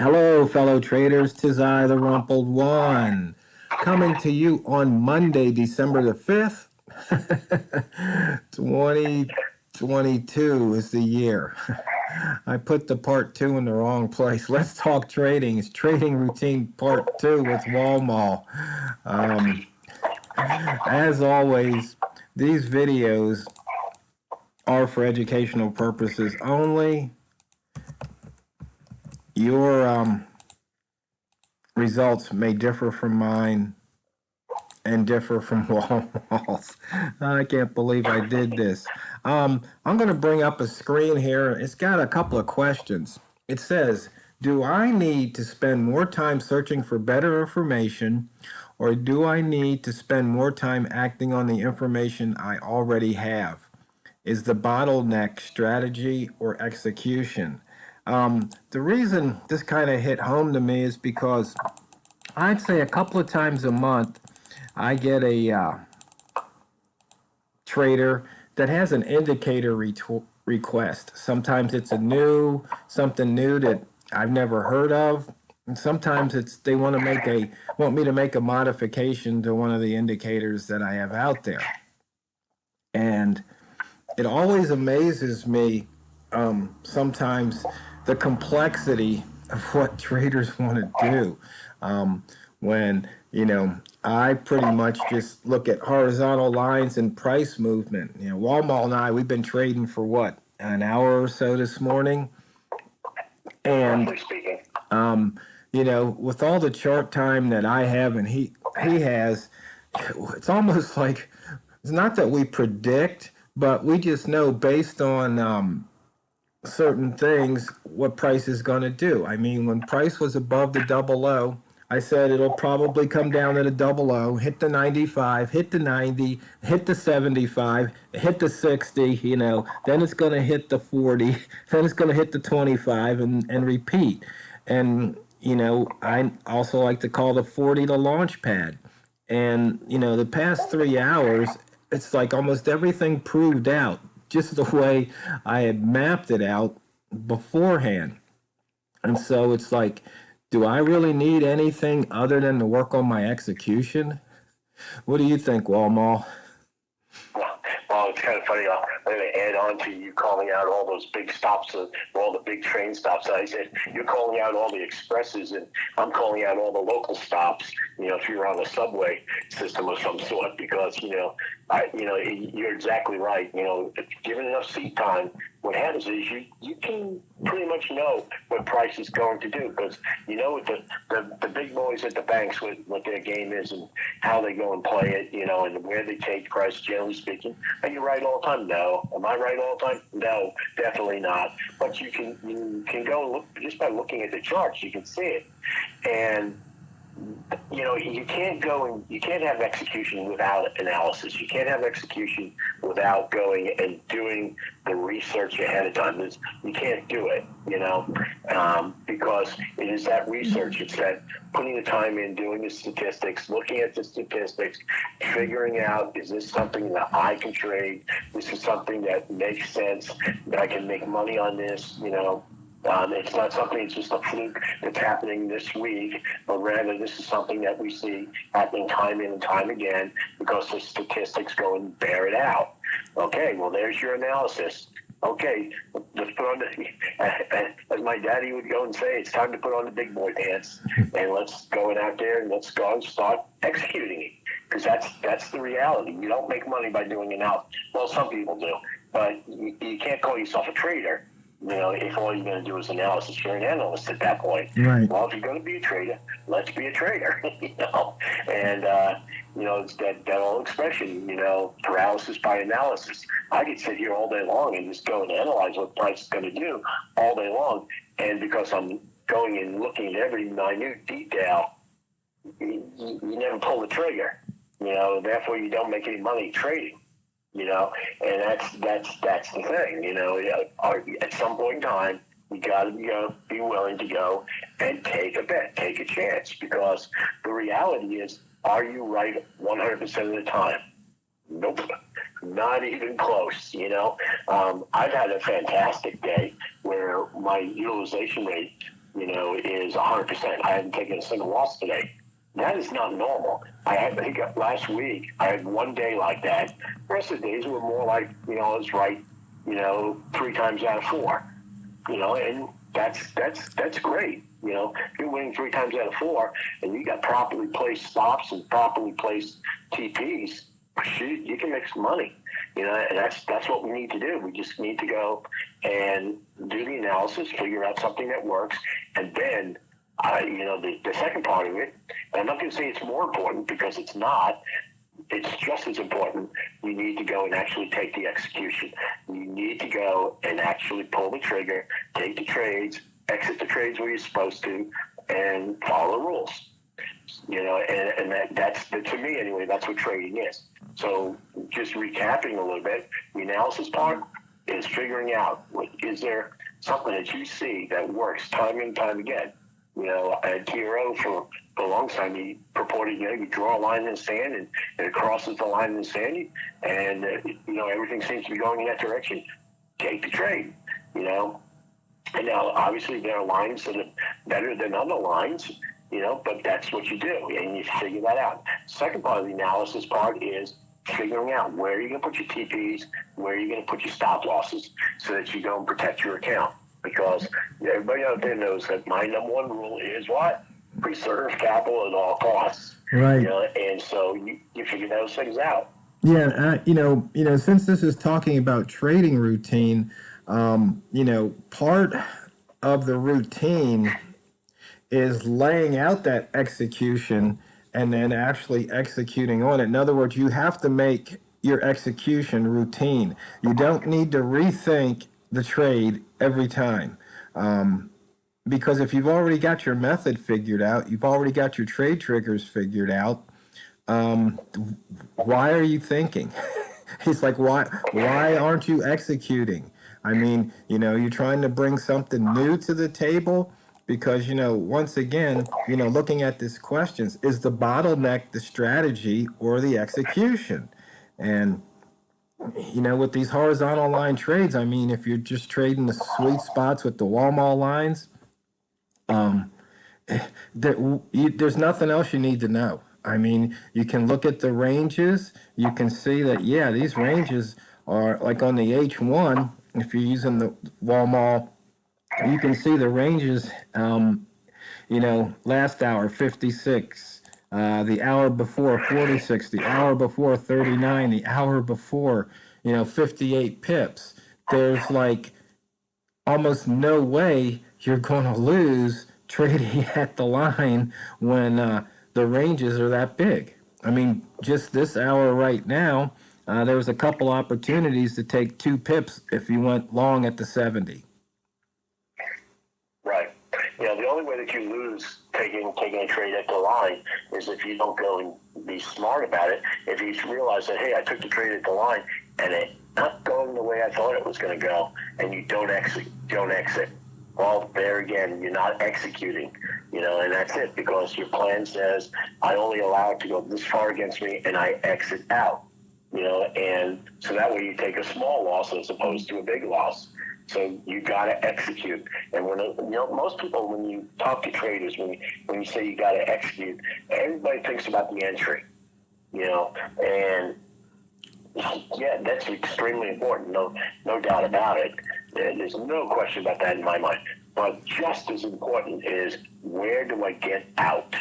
Hello, fellow traders. 'Tis I, the Rumpled One, coming to you on Monday, December the 5th. 2022 is the year. I put the part two in the wrong place. Let's talk trading. It's trading routine part two with Walmal. Um, as always, these videos are for educational purposes only. Your results may differ from mine and differ from Walmal's. I can't believe I did this. I'm going to bring up a screen here. It's got a couple of questions. It says, do I need to spend more time searching for better information, or do I need to spend more time acting on the information I already have? Is the bottleneck strategy or execution? The reason this kind of hit home to me is because I'd say a couple of times a month, I get a trader that has an indicator request. Sometimes it's something new that I've never heard of. And sometimes they want me to make a modification to one of the indicators that I have out there. And it always amazes me sometimes the complexity of what traders want to do. When, I pretty much just look at horizontal lines and price movement. Walmart and we've been trading for what, an hour or so this morning? And, with all the chart time that I have and he has, it's almost like, it's not that we predict, but we just know based on certain things what price is going to do. I mean, when price was above the double O, I said it'll probably come down to the double O, hit the 95, hit the 90, hit the 75, hit the 60, then it's going to hit the 40, then it's going to hit the 25 and repeat. And, I also like to call the 40 the launch pad. And, the past 3 hours, it's like almost everything proved out just the way I had mapped it out beforehand. And so it's like, do I really need anything other than to work on my execution? What do you think, Walmal? Well, it's kind of funny. I'm going to add on to you calling out all those big stops, all the big train stops. I said you're calling out all the expresses, and I'm calling out all the local stops. If you're on a subway system of some sort, because you're exactly right. If given enough seat time, what happens is you can pretty much know what price is going to do, because what the big boys at the banks, what their game is and how they go and play it, and where they take price, generally speaking. Are you right all the time? No. Am I right all the time? No, definitely not. But you can go look just by looking at the charts, you can see it. And you can't have execution without analysis. You can't have execution without going and doing the research ahead of time. You can't do it, because it is that research. It's that putting the time in, doing the statistics, looking at the statistics, figuring out, is this something that I can trade? This is something that makes sense, that I can make money on this, it's not something that's just a fluke that's happening this week, but rather this is something that we see happening time in and time again because the statistics go and bear it out. Okay, well, there's your analysis. Okay, let's put on as my daddy would go and say, it's time to put on the big boy pants, and let's go out there and let's go and start executing it. Because that's the reality. You don't make money by doing analysis. Well, some people do, but you can't call yourself a trader. If all you're going to do is analysis, you're an analyst at that point. Right. Well, if you're going to be a trader, let's be a trader, And, it's that old expression, paralysis by analysis. I could sit here all day long and just go and analyze what price is going to do all day long. And because I'm going and looking at every minute detail, you never pull the trigger. Therefore you don't make any money trading. And that's the thing. At some point in time, you got to be willing to go and take a bet, take a chance, because the reality is, are you right 100% of the time? Nope, not even close. I've had a fantastic day where my utilization rate, is 100%. I hadn't taken a single loss today. That is not normal. I think last week I had one day like that. The rest of the days were more like, it's right, 3 times out of 4, and that's great. If you're winning 3 times out of 4 and you got properly placed stops and properly placed TPs, shoot, you can make some money. And that's what we need to do. We just need to go and do the analysis, figure out something that works, and then the second part of it, and I'm not going to say it's more important because it's not. It's just as important. You need to go and actually take the execution. You need to go and actually pull the trigger, take the trades, exit the trades where you're supposed to, and follow the rules. And that's to me anyway. That's what trading is. So just recapping a little bit, the analysis part is figuring out is there something that you see that works time and time again. At TRO for a long time, he purported, you draw a line in the sand and it crosses the line in the sand, and everything seems to be going in that direction. Take the trade, And now, obviously, there are lines that are better than other lines, but that's what you do, and you figure that out. Second part of the analysis part is figuring out where you're going to put your TPs, where you're going to put your stop losses, so that you go and protect your account. Because everybody out there knows that my number one rule is what? Preserve capital at all costs. Right. And so you figure those things out. Yeah, since this is talking about trading routine, part of the routine is laying out that execution and then actually executing on it. In other words, you have to make your execution routine. You don't need to rethink the trade every time. Because if you've already got your method figured out, you've already got your trade triggers figured out, why are you thinking? He's like, why aren't you executing? I mean, you're trying to bring something new to the table because, once again, looking at these questions, is the bottleneck the strategy or the execution? And with these horizontal line trades, I mean, if you're just trading the sweet spots with the Walmal lines, there's nothing else you need to know. I mean, you can look at the ranges. You can see that, these ranges are like on the H1. If you're using the Walmal, you can see the ranges, last hour, 56. The hour before 46, the hour before 39, the hour before 58 pips. There's like almost no way you're going to lose trading at the line when the ranges are that big. I mean, just this hour right now, there was a couple opportunities to take 2 pips if you went long at the 70. Right. The only way that you lose taking a trade at the line is if you don't go and be smart about it. If you realize that, hey, I took the trade at the line and it's not going the way I thought it was going to go, and you don't exit. Well, there again, you're not executing, and that's it, because your plan says I only allow it to go this far against me and I exit out, and so that way you take a small loss as opposed to a big loss. So you got to execute. And when most people, when you talk to traders, when you say you got to execute, everybody thinks about the entry, and that's extremely important. No doubt about it. There's no question about that in my mind. But just as important is, where do I get out?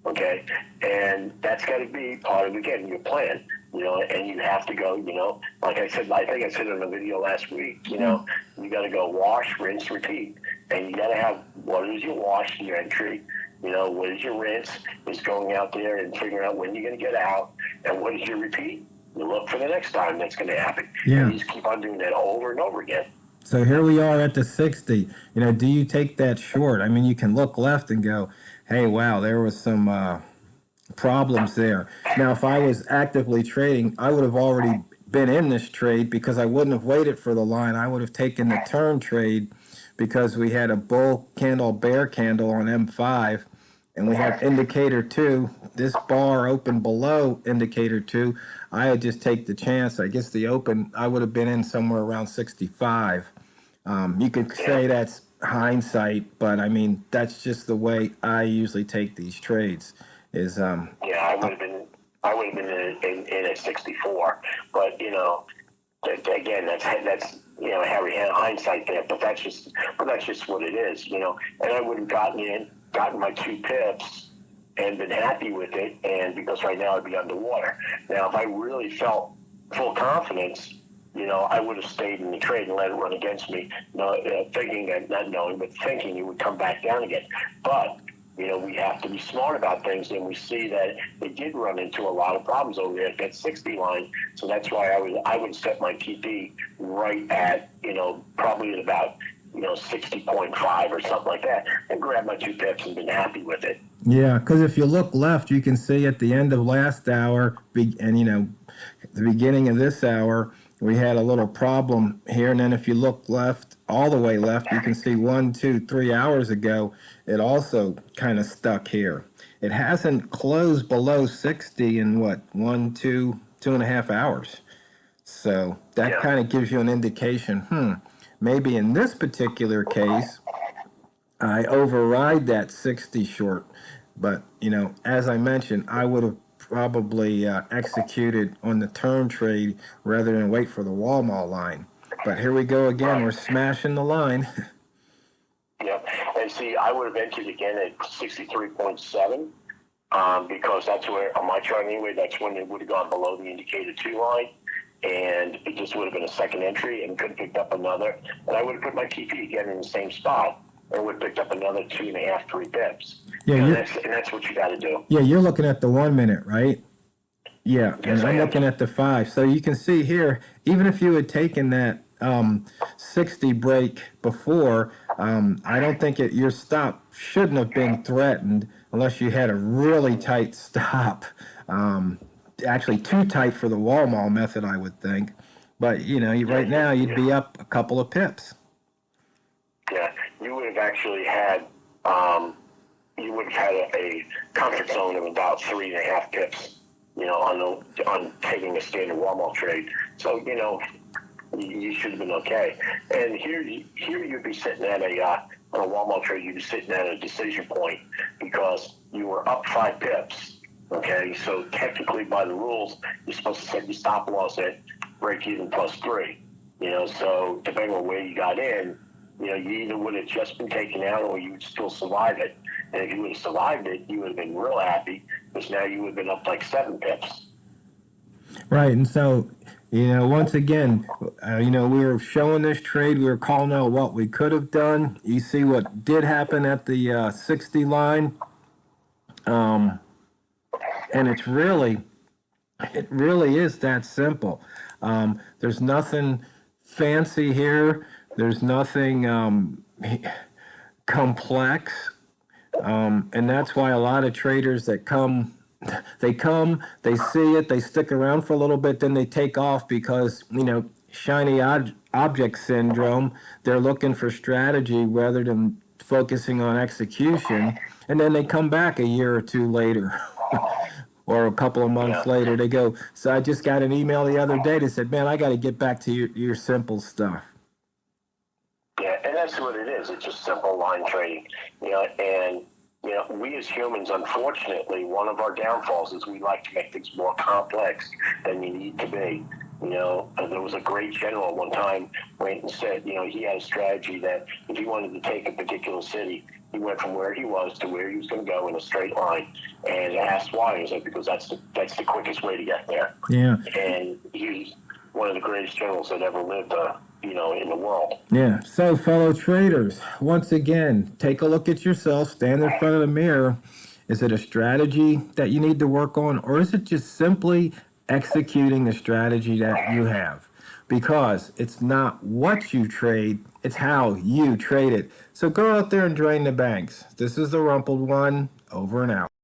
Okay, and that's got to be part of, again, your plan. And you have to go, like I said, I think I said in a video last week, you got to go wash, rinse, repeat. And you got to have, what is your wash, your entry? What is your rinse? Is going out there and figuring out when you're going to get out. And what is your repeat? You look for the next time that's going to happen. Yeah. And you just keep on doing that over and over again. So here we are at the 60. Do you take that short? I mean, you can look left and go, hey, wow, there was some problems there. Now, if I was actively trading, I would have already been in this trade because I wouldn't have waited for the line. I would have taken the turn trade because we had a bull candle, bear candle on M5, and we have indicator 2. This bar opened below indicator 2. I would just take the chance. I guess the open, I would have been in somewhere around 65. You could say that's hindsight, but I mean, that's just the way I usually take these trades is, Yeah, I would have been in at 64, but again, that's heavy hindsight there, but that's just what it is, and I would have gotten my 2 pips and been happy with it, and because right now I'd be underwater. Now, if I really felt full confidence, I would have stayed in the trade and let it run against me, thinking that, not knowing, but thinking it would come back down again. But, we have to be smart about things, and we see that it did run into a lot of problems over there at that 60 line. So that's why I would set my TP right at, probably at about, 60.5 or something like that, and grab my 2 pips and been happy with it. yeah, because if you look left, you can see at the end of last hour, and the beginning of this hour, we had a little problem here. And then if you look left, all the way left, you can see 1, 2, 3 hours ago, it also kind of stuck here. It hasn't closed below 60 in what, 1, 2, 2.5 hours. So that kind of gives you an indication, maybe in this particular case, I override that 60 short. But, as I mentioned, I would have probably executed on the turn trade rather than wait for the Walmal line. But here we go again. We're smashing the line. Yep. And see, I would have entered again at 63.7 because that's where, on my chart anyway, that's when it would have gone below the indicator 2 line. And it just would have been a second entry and could have picked up another. And I would have put my TP again in the same spot and would have picked up another 2.5, 3 pips. Yeah, and that's what you got to do. Yeah, you're looking at the 1 minute, right? Yeah, Yes, and I'm looking at the 5. So you can see here, even if you had taken that 60 break before, I don't think your stop shouldn't have been threatened unless you had a really tight stop. Actually, too tight for the Walmal method, I would think. But, right now you'd be up a couple of pips. Yeah, you would have actually had a comfort zone of about 3.5 pips, on taking a standard Walmart trade. So, you should have been okay. And here you'd be sitting at on a Walmart trade, you'd be sitting at a decision point because you were up 5 pips. Okay, so technically by the rules, you're supposed to set your stop loss at break even plus 3. So depending on where you got in, you either would have just been taken out or you would still survive it. And if you would have survived it, you would have been real happy because now you would have been up like 7 pips. Right, and so, once again, we were showing this trade, we were calling out what we could have done. You see what did happen at the 60 line. And it really is that simple. There's nothing fancy here. There's nothing complex. And that's why a lot of traders that they see it, they stick around for a little bit, then they take off because, shiny object syndrome. They're looking for strategy rather than focusing on execution. And then they come back a year or two later. Or a couple of months later, they go, so I just got an email the other day that said, man, I got to get back to your simple stuff. Yeah, and that's what it is. It's just simple line trading. And we as humans, unfortunately, one of our downfalls is we like to make things more complex than they need to be. There was a great general one time went and said, he had a strategy that if he wanted to take a particular city, he went from where he was to where he was going to go in a straight line. And asked why. He was like, because that's the quickest way to get there. Yeah. And he's one of the greatest generals that ever lived, in the world. Yeah. So, fellow traders, once again, take a look at yourself, stand in front of the mirror. Is it a strategy that you need to work on, or is it just simply executing the strategy that you have? Because it's not what you trade, it's how you trade it. So go out there and drain the banks. This is the Rumpled One, over and out.